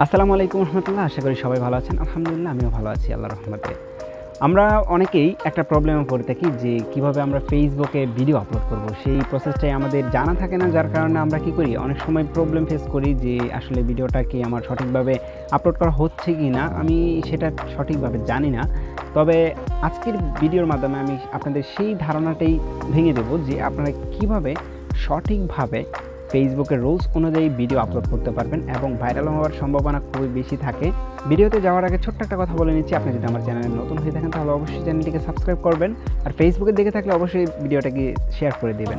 আসসালামু আলাইকুম রহমতুল্লাহ। আশা করি সবাই ভালো আছেন। আলহামদুলিল্লাহ আমিও ভালো আছি আল্লাহর রহমতে। আমরা অনেকেই একটা প্রবলেমে পড়ে থাকি যে কিভাবে আমরা ফেসবুকে ভিডিও আপলোড করব। সেই প্রসেসটাই আমাদের জানা থাকে না, যার কারণে আমরা কি করি, অনেক সময় প্রবলেম ফেস করি যে আসলে ভিডিওটা কি আমার সঠিকভাবে আপলোড করা হচ্ছে কি না, আমি সেটা সঠিকভাবে জানি না। তবে আজকের ভিডিওর মাধ্যমে আমি আপনাদের সেই ধারণাটাই ভেঙে দেব যে আপনারা কিভাবে সঠিকভাবে ফেসবুকের রুলস অনুযায়ী ভিডিও আপলোড করতে পারবেন এবং ভাইরাল হওয়ার সম্ভাবনা খুবই বেশি থাকে। ভিডিওতে যাওয়ার আগে ছোট্ট একটা কথা বলে নিচ্ছি, আপনি যদি আমার চ্যানেলে নতুন হয়ে থাকেন তাহলে অবশ্যই চ্যানেলটিকে সাবস্ক্রাইব করবেন, আর ফেসবুকে দেখে থাকলে অবশ্যই ভিডিওটাকে শেয়ার করে দেবেন।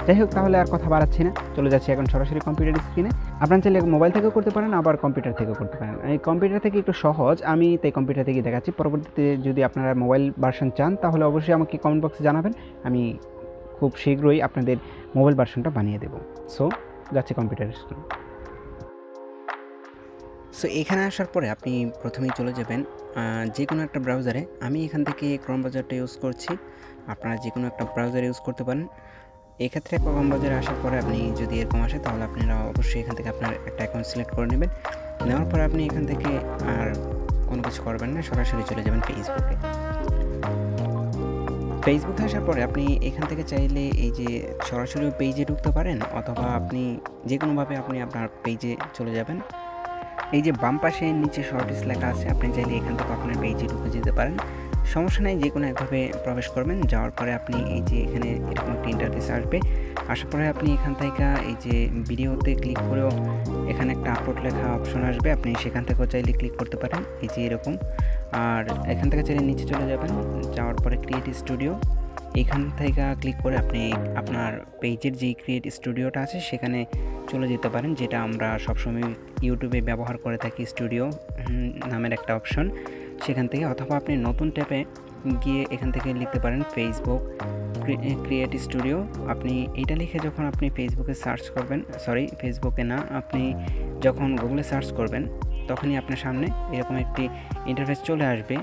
যাই হোক, তাহলে আর কথা বাড়াচ্ছি না, চলে যাচ্ছি এখন সরাসরি কম্পিউটার স্ক্রিনে। আপনার চাইলে মোবাইল থেকেও করতে পারেন, আবার কম্পিউটার থেকেও করতে পারেন। এই কম্পিউটার থেকে একটু সহজ, আমি তাই কম্পিউটার থেকে দেখাচ্ছি। পরবর্তীতে যদি আপনারা মোবাইল ভার্সন চান তাহলে অবশ্যই আমাকে কমেন্ট বক্সে জানাবেন, আমি খুব শীঘ্রই আপনাদের মোবাইল ভার্সনটা বানিয়ে দেবো। সো যাচ্ছি কম্পিউটার স্ক্রিনে। সো এখানে আসার পরে আপনি প্রথমেই চলে যাবেন যে কোনো একটা ব্রাউজারে। আমি এখান থেকে ক্রোম ব্রাউজারটা ইউজ করছি, আপনারা যে কোনো একটা ব্রাউজার ইউজ করতে পারেন। এক্ষেত্রে ক্রোম ব্রাউজারে আসার পরে আপনি যদি এরকম আসে তাহলে আপনারা অবশ্যই এখান থেকে আপনার একটা অ্যাকাউন্ট সিলেক্ট করে নেবেন। নেওয়ার পরে আপনি এখান থেকে আর কোনো কিছু করবেন না, সরাসরি চলে যাবেন ফেসবুকে। ফেসবুকে আসার পরে আপনি এখান থেকে চাইলে এই যে সরাসরি পেজে ঢুকতে পারেন, অথবা আপনি যে কোনোভাবে আপনি আপনার পেজে চলে যাবেন। এই যে বাম পাশে নিচে শর্টস লেখা আছে, আপনি চাইলে এখান থেকে আপনার পেজে ঢুকে যেতে পারেন, সমস্যা নেই। যে কোনো একভাবে প্রবেশ করবেন, যাওয়ার পরে আপনি এই যে এখানে এরকম একটা ইন্টারফেস আসবে। আসার পরে আপনি এখান থেকে এই যে ভিডিওতে ক্লিক করেও এখানে একটা আপলোড লেখা অপশন আসবে, আপনি সেখান থেকেও চাইলে ক্লিক করতে পারেন, এই যে এরকম। আর এখান থেকে চাইলে নিচে চলে যাবেন, যাওয়ার পরে ক্রিয়েট স্টুডিও, এখান থেকে ক্লিক করে আপনি আপনার পেজের যেই ক্রিয়েট স্টুডিওটা আছে সেখানে চলে যেতে পারেন, যেটা আমরা সবসময় ইউটিউবে ব্যবহার করে থাকি, স্টুডিও নামের একটা অপশন, সেখান থেকে। অথবা আপনি নতুন ট্যাবে গিয়ে এখান থেকে লিখতে পারেন ফেসবুক ক্রিয়েট স্টুডিও। আপনি এইটা লিখে যখন আপনি ফেসবুকে সার্চ করবেন, সরি ফেসবুকে না, আপনি যখন গুগলে সার্চ করবেন তখনই আপনার সামনে এরকম একটি ইন্টারফেস চলে আসবে।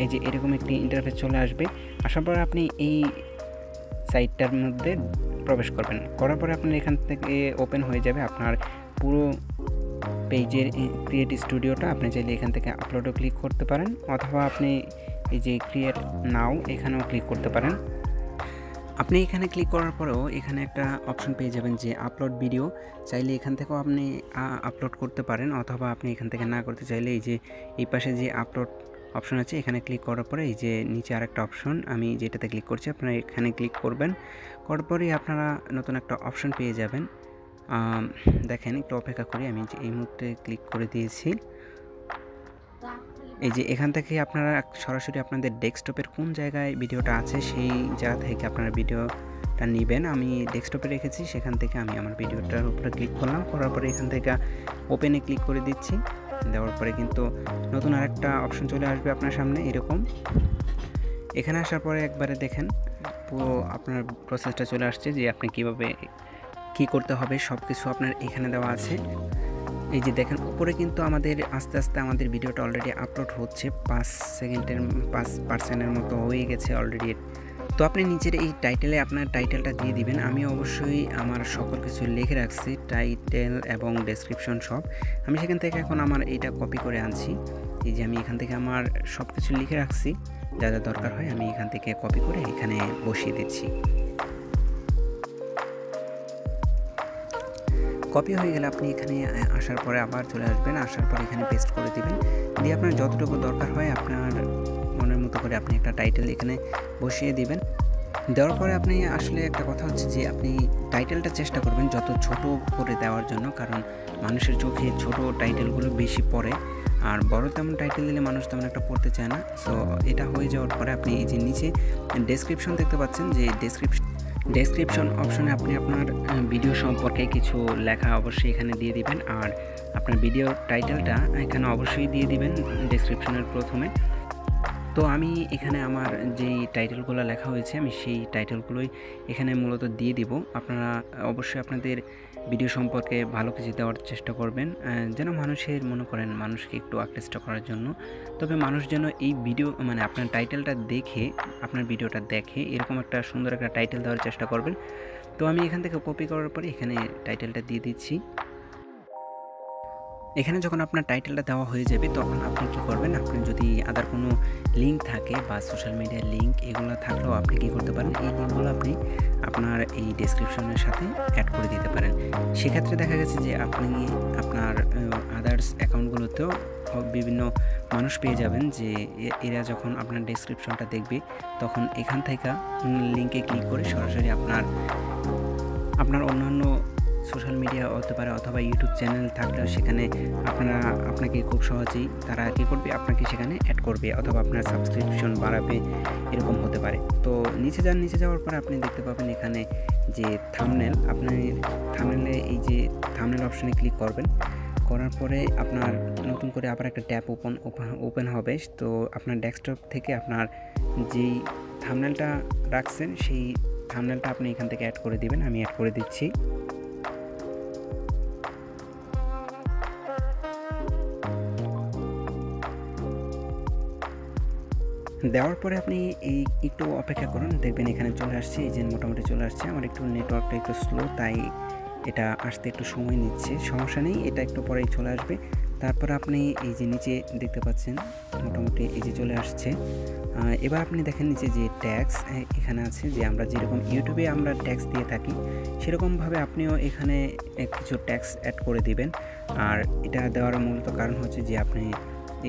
এই যে এরকম একটি ইন্টারফেস চলে আসবে, আসার পর আপনি এই সাইটটার মধ্যে প্রবেশ করবেন। করার পরে আপনার এখান থেকে ওপেন হয়ে যাবে আপনার পুরো পেজের ক্রিয়েট স্টুডিওটা। আপনি চাইলে এখান থেকে আপলোডও ক্লিক করতে পারেন, অথবা আপনি এই যে ক্রিয়েট নাও এখানেও ক্লিক করতে পারেন। আপনি এখানে ক্লিক করার পরেও এখানে একটা অপশন পেয়ে যাবেন যে আপলোড ভিডিও, চাইলে এখান থেকেও আপনি আপলোড করতে পারেন, অথবা আপনি এখান থেকে না করতে চাইলে এই যে এই পাশে যে আপলোড অপশন আছে এখানে ক্লিক করার পরে এই যে নিচে আরেকটা অপশন, আমি যেটাতে ক্লিক করছি আপনারা এখানে ক্লিক করবেন। করার পরেই আপনারা নতুন একটা অপশন পেয়ে যাবেন। দেখেন একটু অপেক্ষা করি, আমি যে এই মুহূর্তে ক্লিক করে দিয়েছি। এই যে এখান থেকে আপনারা সরাসরি আপনাদের ডেস্কটপের কোন জায়গায় ভিডিওটা আছে সেই জায়গা থেকে আপনারা ভিডিওটা নেবেন। আমি ডেস্কটপে রেখেছি, সেখান থেকে আমি আমার ভিডিওটার উপরে ক্লিক করলাম, করার পরে এখান থেকে ওপেনে ক্লিক করে দিচ্ছি। দেওয়ার পরে কিন্তু নতুন আরেকটা অপশন চলে আসবে আপনার সামনে এরকম। এখানে আসার পরে একবারে দেখেন পুরো আপনার প্রসেসটা চলে আসছে, যে আপনি কীভাবে কী করতে হবে সব কিছু আপনার এখানে দেওয়া আছে। এই যে দেখেন উপরে কিন্তু আমাদের আস্তে আস্তে আমাদের ভিডিওটা অলরেডি আপলোড হচ্ছে, 5% মতো হয়ে গেছে অলরেডি। তো আপনি নিচের এই টাইটেলে আপনার টাইটেলটা দিয়ে দিবেন। আমি অবশ্যই আমার সকল কিছু লিখে রাখছি, টাইটেল এবং ডেসক্রিপশন সব। আমি সেখান থেকে এখন আমার এইটা কপি করে আনছি। এই যে আমি এখান থেকে আমার সব কিছু লিখে রাখছি, যা যা দরকার হয় আমি এখান থেকে কপি করে এখানে বসিয়ে দিচ্ছি। কপি হয়ে গেলে আপনি এখানে আসার পরে আবার চলে আসবেন, আসার পরে এখানে পেস্ট করে দিবেন, দিয়ে আপনার যতটুকু দরকার হয় আপনার মনের মতো করে আপনি একটা টাইটেল এখানে বসিয়ে দিবেন। দেওয়ার পরে আপনি আসলে একটা কথা হচ্ছে যে আপনি টাইটেলটা চেষ্টা করবেন যত ছোট করে দেওয়ার জন্য, কারণ মানুষের চোখে ছোট টাইটেলগুলো বেশি পড়ে, আর বড় তেমন টাইটেল দিলে মানুষ তেমন একটা পড়তে চায় না। সো এটা হয়ে যাওয়ার পরে আপনি এই যে নিচে ডেসক্রিপশন দেখতে পাচ্ছেন, যে ডেসক্রিপশন অপশনে আপনি আপনার ভিডিও সম্পর্কে কিছু লেখা অবশ্যই এখানে দিয়ে দিবেন, আর আপনার ভিডিও টাইটেলটা এখানে অবশ্যই দিয়ে দিবেন ডেসক্রিপশনের প্রথমে। তো আমি এখানে আমার যেই টাইটেলগুলো লেখা হয়েছে আমি সেই টাইটেলগুলোই এখানে মূলত দিয়ে দিব। আপনারা অবশ্যই আপনাদের ভিডিও সম্পর্কে ভালো কিছু দেওয়ার চেষ্টা করবেন, যেন মানুষের মনে করেন মানুষকে একটু আকৃষ্ট করার জন্য। তবে মানুষ যেন এই ভিডিও মানে আপনার টাইটেলটা দেখে আপনার ভিডিওটা দেখে এরকম একটা সুন্দর একটা টাইটেল দেওয়ার চেষ্টা করবেন। তো আমি এখান থেকে কপি করার পরে এখানে টাইটেলটা দিয়ে দিচ্ছি। এখানে যখন আপনার টাইটেলটা দেওয়া হয়ে যাবে তখন আপনি কি করবেন, আপনি যদি আদার কোনো লিঙ্ক থাকে বা সোশ্যাল মিডিয়ার লিঙ্ক এগুলো থাকলেও আপনি কি করতে পারেন, এই লিঙ্কগুলো আপনি আপনার এই ডেসক্রিপশনের সাথে অ্যাড করে দিতে পারেন। সেক্ষেত্রে দেখা গেছে যে আপনি আপনার আদার্স অ্যাকাউন্টগুলোতেও বিভিন্ন মানুষ পেয়ে যাবেন যে এরা যখন আপনার ডেসক্রিপশনটা দেখবে তখন এখান থেকে লিঙ্কে ক্লিক করে সরাসরি আপনার অন্যান্য সোশ্যাল মিডিয়া হতে পারে অথবা ইউটিউব চ্যানেল থাকলেও সেখানে আপনাকে খুব সহজেই তারা কী করবে, আপনাকে সেখানে অ্যাড করবে অথবা আপনার সাবস্ক্রিপশন বাড়াবে, এরকম হতে পারে। তো নিচে যাওয়ার পরে আপনি দেখতে পাবেন এখানে যে থাম্বনেল, আপনি থাম্বনেলে এই যে থাম্বনেল অপশানে ক্লিক করবেন, করার পরে আপনার নতুন করে আবার একটা ট্যাব ওপেন হবে। তো আপনার ডেস্কটপ থেকে আপনার যেই থাম্বনেলটা রাখছেন সেই থাম্বনেলটা আপনি এখান থেকে অ্যাড করে দিবেন। আমি অ্যাড করে দিচ্ছি। দেওয়ার পরে আপনি একটু অপেক্ষা করুন, দেখবেন এখানে চলে আসছে, এই যে মোটামুটি চলে আসছে। আমার একটু নেটওয়ার্কটা একটু স্লো, তাই এটা আসতে একটু সময় নিচ্ছে, সমস্যা নেই, এটা একটু পরেই চলে আসবে। তারপর আপনি এই যে নিচে দেখতে পাচ্ছেন মোটামুটি এই যে চলে আসছে। এবার আপনি দেখেন নিচে যে ট্যাক্স এখানে আছে, যে আমরা যেরকম ইউটিউবে আমরা ট্যাক্স দিয়ে থাকি সেরকমভাবে আপনিও এখানে কিছু ট্যাক্স অ্যাড করে দিবেন। আর এটা দেওয়ার মূলত কারণ হচ্ছে যে আপনি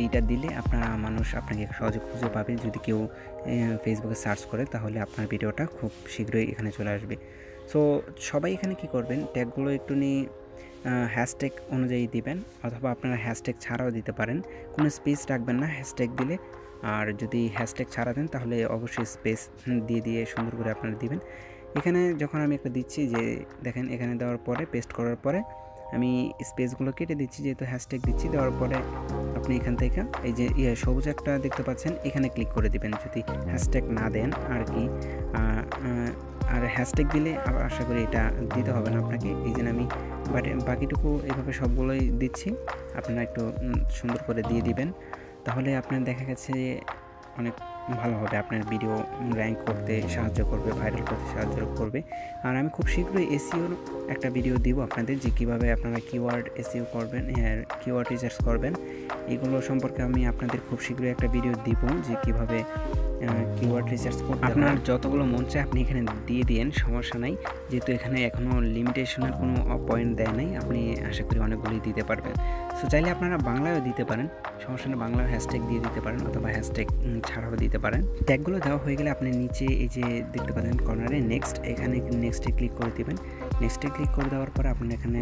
এইটা দিলে মানুষ আপনাকে সহজে খুঁজে পাবে। যদি কেউ ফেসবুকে সার্চ করে তাহলে আপনার ভিডিওটা খুব শীঘ্রই এখানে চলে আসবে। সো সবাই এখানে কি করবেন, ট্যাগগুলো একটু হ্যাশট্যাগ অনুযায়ী দিবেন অথবা আপনারা হ্যাশট্যাগ ছাড়াও দিতে পারেন, কোনো স্পেস রাখবেন না হ্যাশট্যাগ দিলে। আর যদি হ্যাশট্যাগ ছাড়া দেন তাহলে অবশ্যই স্পেস দিয়ে সুন্দর করে আপনারা দিবেন। এখানে যখন আমি একটা দিচ্ছি, যে দেখেন এখানে দেওয়ার পরে পেস্ট করার পরে আমি স্পেসগুলো কেটে দিচ্ছি, যেহেতু হ্যাশট্যাগ দিচ্ছি। দেওয়ার পরে আপনি এখান থেকে এই যে সবুজ একটা দেখতে পাচ্ছেন, এখানে ক্লিক করে দিবেন যদি হ্যাশট্যাগ না দেন আর কি। আর হ্যাশট্যাগ দিলে আশা করি এটা দিতে হবে না আপনাকে। এই জন্য আমি বাকিটুকু এভাবে সবগুলোই দিচ্ছি, আপনারা একটু সুন্দর করে দিয়ে দিবেন, তাহলে আপনার দেখা গেছে অনেক ভালো হবে, আপনার ভিডিও র্যাঙ্ক করতে সাহায্য করবে, ভাইরাল করতে সাহায্য করবে। আর আমি খুব শীঘ্রই এসইওর একটা ভিডিও দিব আপনাদের, যে কীভাবে আপনারা কিওয়ার্ড এসইও করবেন, কিওয়ার্ড রিসার্চ করবেন, এগুলো সম্পর্কে আমি আপনাদের খুব শীঘ্রই একটা ভিডিও দিব, যে কীভাবে কিওয়ার্ড রিসার্চ করতে। আপনার যতগুলো মন চায় আপনি এখানে দিয়ে দিন, সমস্যা নাই, যেহেতু এখানে এখনও লিমিটেশনের কোনো পয়েন্ট দেয় নাই, আপনি আশা করি অনেকগুলোই দিতে পারবেন। সো চাইলে আপনারা বাংলায়ও দিতে পারেন, সমস্যা নেই, বাংলার হ্যাশট্যাগ দিয়ে দিতে পারেন অথবা হ্যাশট্যাগ ছাড়াও দিতে পারেন। ট্যাগগুলো দেওয়া হয়ে গেলে আপনি নিচে এই যে দেখতে পাচ্ছেন কর্নারে নেক্সট, এখানে নেক্সটে ক্লিক করে দেবেন। নেক্সটে ক্লিক করে দেওয়ার পরে আপনার এখানে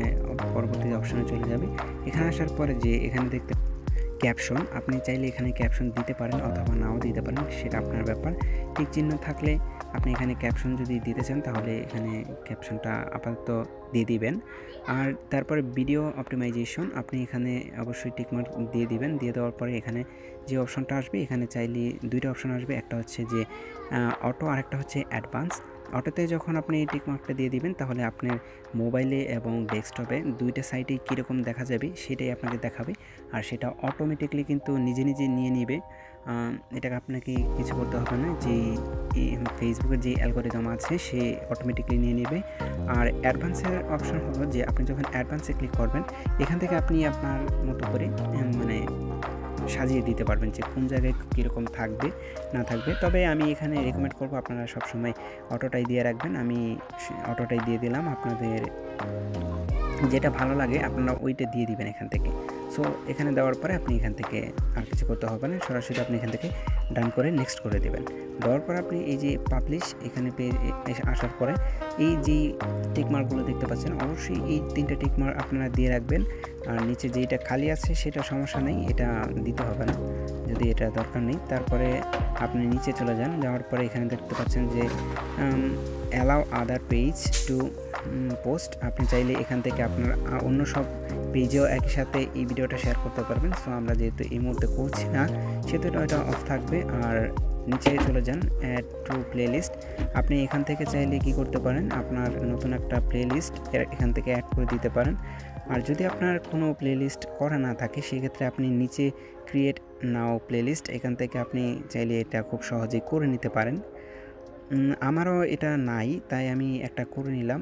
পরবর্তী অপশানে চলে যাবে। এখানে আসার পরে যে এখানে দেখতে ক্যাপশন, আপনি চাইলে এখানে ক্যাপশন দিতে পারেন অথবা নাও দিতে পারেন, সেটা আপনার ব্যাপার। টিক চিহ্ন থাকলে আপনি এখানে ক্যাপশন যদি দিতে চান তাহলে এখানে ক্যাপশনটা আপাতত দিয়ে দিবেন। আর তারপরে ভিডিও অপটিমাইজেশন, আপনি এখানে অবশ্যই টিকমার্ক দিয়ে দিবেন। দিয়ে দেওয়ার পরে এখানে যে অপশনটা আসবে, এখানে চাইলে দুইটা অপশন আসবে, একটা হচ্ছে যে অটো, আরেকটা হচ্ছে অ্যাডভান্স। অটোতে যখন আপনি এই টিকমার্কটা দিয়ে দিবেন তাহলে আপনার মোবাইলে এবং ডেস্কটপে দুইটা সাইটেই কীরকম দেখা যাবে সেটাই আপনাকে দেখাবে, আর সেটা অটোমেটিকলি কিন্তু নিজে নিয়ে নিবে। এটাকে আপনাকে কিছু করতে হবে না, যে ফেসবুকের যে অ্যালগোরিদম আছে সে অটোমেটিকলি নিয়ে নেবে। আর অ্যাডভান্সের অপশন হলো যে আপনি যখন অ্যাডভান্সে ক্লিক করবেন এখান থেকে আপনি আপনার মতো করে মানে সাজিয়ে দিতে পারবেন যে কোন জায়গায় কীরকম থাকবে না থাকবে। তবে আমি এখানে রেকমেন্ড করবো আপনারা সবসময় অটোটাই দিয়ে রাখবেন। আমি অটোটাই দিয়ে দিলাম, আপনাদের যেটা ভালো লাগে আপনারা ওইটা দিয়ে দিবেন এখান থেকে। সো এখানে দেওয়ার পরে আপনি এখান থেকে আর কিছু করতে হবে না, সরাসরি আপনি এখান থেকে ডান করে নেক্সট করে দেবেন। দেওয়ার পর আপনি এই যে পাবলিশ এখানে আসার পরে এই যে টিকমার্কগুলো দেখতে পাচ্ছেন, অবশ্যই এই 3টে টিকমার্ক আপনারা দিয়ে রাখবেন। আর নিচে যেটা খালি আছে সেটা সমস্যা নেই, এটা দিতে হবে না যদি এটা দরকার নেই। তারপরে আপনি নিচে চলে যান, যাওয়ার পরে এখানে দেখতে পাচ্ছেন যে অ্যালাউ আদার পেজ টু পোস্ট, আপনি চাইলে এখান থেকে আপনার অন্য সব পেজেও একই সাথে এই ভিডিওটা শেয়ার করতে পারবেন। সো আমরা যেহেতু এই মুহূর্তে করছি না সেহেতু এটা অফ থাকবে। আর নিচে চলে যান অ্যাড টু প্লেলিস্ট, আপনি এখান থেকে চাইলে কি করতে পারেন, আপনার নতুন একটা প্লেলিস্ট এখান থেকে অ্যাড করে দিতে পারেন। আর যদি আপনার কোনো প্লেলিস্ট করা না থাকে সেক্ষেত্রে আপনি নিচে ক্রিয়েট নাও প্লেলিস্ট, এখান থেকে আপনি চাইলে এটা খুব সহজেই করে নিতে পারেন। আমারও এটা নাই তাই আমি একটা করে নিলাম,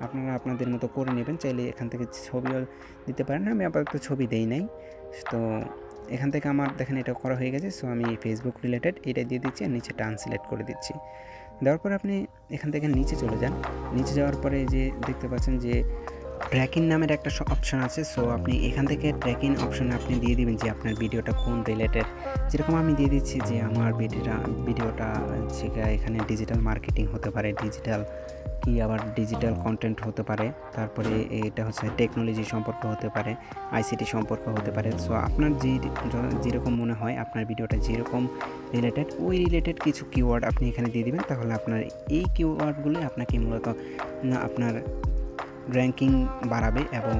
আপনারা আপনাদের মতো করে নেবেন। চাইলে এখান থেকে ছবিও দিতে পারেন, আমি আপাতত ছবি দেই নাই। তো এখান থেকে আমার দেখেন এটা করা হয়ে গেছে। সো আমি ফেসবুক রিলেটেড এটা দিয়ে দিচ্ছি আর নিচে টান সিলেক্ট করে দিচ্ছি। দেওয়ার পরে আপনি এখান থেকে নিচে চলে যান। নিচে যাওয়ার পরে যে দেখতে পাচ্ছেন যে ট্র্যাকিং নামের একটা অপশন আছে। সো আপনি এখান থেকে ট্র্যাকিং অপশনে আপনি দিয়ে দিবেন যে আপনার ভিডিওটা কোন রিলেটেড। যেরকম আমি দিয়ে দিচ্ছি যে আমার ভিডিওটা হচ্ছে এখানে ডিজিটাল মার্কেটিং হতে পারে, ডিজিটাল কি আবার ডিজিটাল কন্টেন্ট হতে পারে, তারপরে এটা হচ্ছে টেকনোলজি সম্পর্ক হতে পারে, আইসিটি সম্পর্ক হতে পারে। সো আপনার যেরকম মনে হয় আপনার ভিডিওটা যেরকম রিলেটেড, ওই রিলেটেড কিছু কিওয়ার্ড আপনি এখানে দিয়ে দিবেন। তাহলে আপনার এই কিওয়ার্ডগুলো আপনাকে মূলত আপনার র্যাঙ্কিং বাড়াবে এবং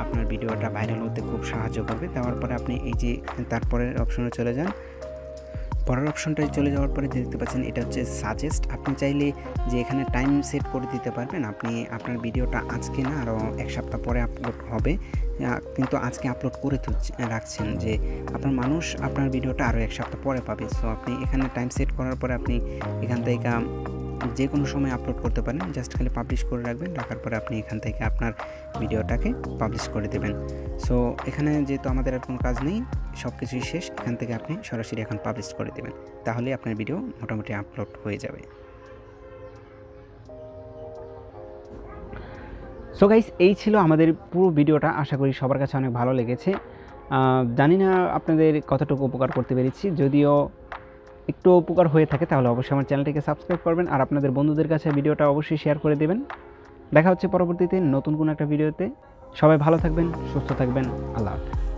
আপনার ভিডিওটা ভাইরাল হতে খুব সাহায্য করবে। দেওয়ার পরে আপনি এই যে তারপরের অপশনে চলে যান। পরের অপশনটায় চলে যাওয়ার পরে দেখতে পাচ্ছেন এটা হচ্ছে সাজেস্ট। আপনি চাইলে যে এখানে টাইম সেট করে দিতে পারবেন। আপনি আপনার ভিডিওটা আজকে না আরও এক সপ্তাহ পরে আপলোড হবে, কিন্তু আজকে আপলোড করে রাখছেন যে আপনার মানুষ আপনার ভিডিওটা আরও এক সপ্তাহ পরে পাবে। সো আপনি এখানে টাইম সেট করার পরে আপনি এখান থেকে যে কোনো সময় আপলোড করতে পারেন। জাস্ট খালি পাবলিশ করে রাখবেন, রাখার পরে আপনি এখান থেকে আপনার ভিডিওটাকে পাবলিশ করে দেবেন। সো এখানে যেহেতু আমাদের আর কোনো কাজ নেই, সব কিছুই শেষ, এখান থেকে আপনি সরাসরি এখন পাবলিশ করে দেবেন। তাহলে আপনার ভিডিও মোটামুটি আপলোড হয়ে যাবে। সো গাইস, এই ছিল আমাদের পুরো ভিডিওটা। আশা করি সবার কাছে অনেক ভালো লেগেছে। জানি না আপনাদের কতটুকু উপকার করতে পেরেছি। যদিও একটু উপকার হয়ে থাকে তাহলে অবশ্যই আমার চ্যানেলটিকে সাবস্ক্রাইব করবেন আর আপনাদের বন্ধুদের কাছে ভিডিওটা অবশ্যই শেয়ার করে দেবেন। দেখা হচ্ছে পরবর্তীতে নতুন কোনো একটা ভিডিওতে। সবাই ভালো থাকবেন, সুস্থ থাকবেন। আল্লাহ হাফেজ।